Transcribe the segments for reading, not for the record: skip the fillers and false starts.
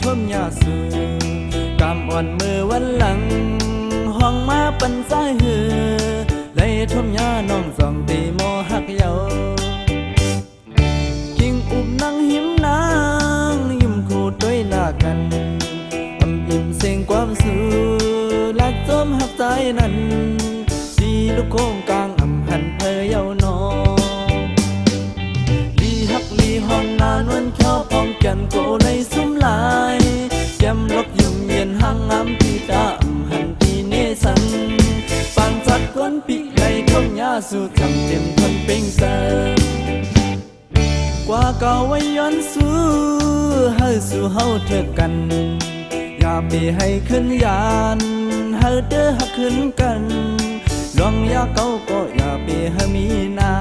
ท่วมยาสูกำอ่อนมือวันหลังห้องมาปันสายหือได้ท่วมยาน้องสองตีโมหักเยาคิงอุบนั่งหิมนางยิ้มคู่ด้วยหน้ากันอิ่มเสียงความสูและจมหักใจนั้นสีลูกโค้งกลางหันเพยเยานอลีหักลีห้องนานวันเข้าพร้อมกันโกในซุ้มลายแก้มลบยุ่งเย็นห่างงามที่ตาหันที่เนสันฟังจัดก้นปีในท่องยาสู่จำเต็มทนเป็นเสริมกว่าเก่าไว้ย้อนสู้เฮาสู่เฮาเถิดกันอย่าไปให้ขึ้นยานเฮาเด้อหักขึ้นกันลองอย่าเก่าก็อย่าไปให้มีนา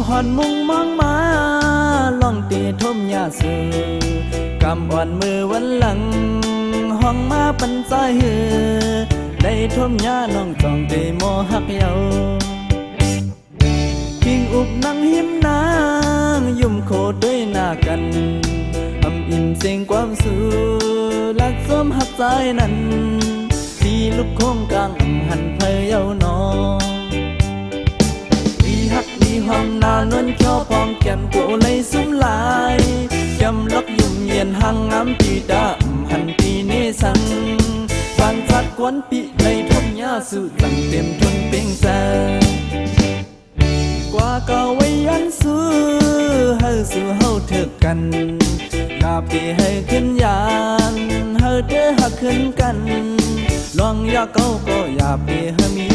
หอนมุงมองมาลองตีท่มยาสูกำอ่อนมือวันหลังห้องมาปันใจหือได้ท่มยาน้องจองตีโมหักเยาพิงอุบนั่งหิมนางยุ่มโคด้วยหน้ากันอิ่มเสียงความสูและจมหักใจนั้นที่ลูกโค้งกลางหันเพยเยานอห้องนานวนเขียวพร้อมแก้มโกในซุ้มลายจำลักยุ่มเย็นห่างงามปีดาหันปีเนสังฟันชัดกวนปีในท่มยาสู่จังเต็มทนเป็นแสกว่าเก่าไว้ยันสู้เฮาสู่เฮาเถิดกันอย่าไปให้ขึ้นยานเฮาเด้อหักขึ้นกันลองอย่าเก่าก็อย่าไปให้มี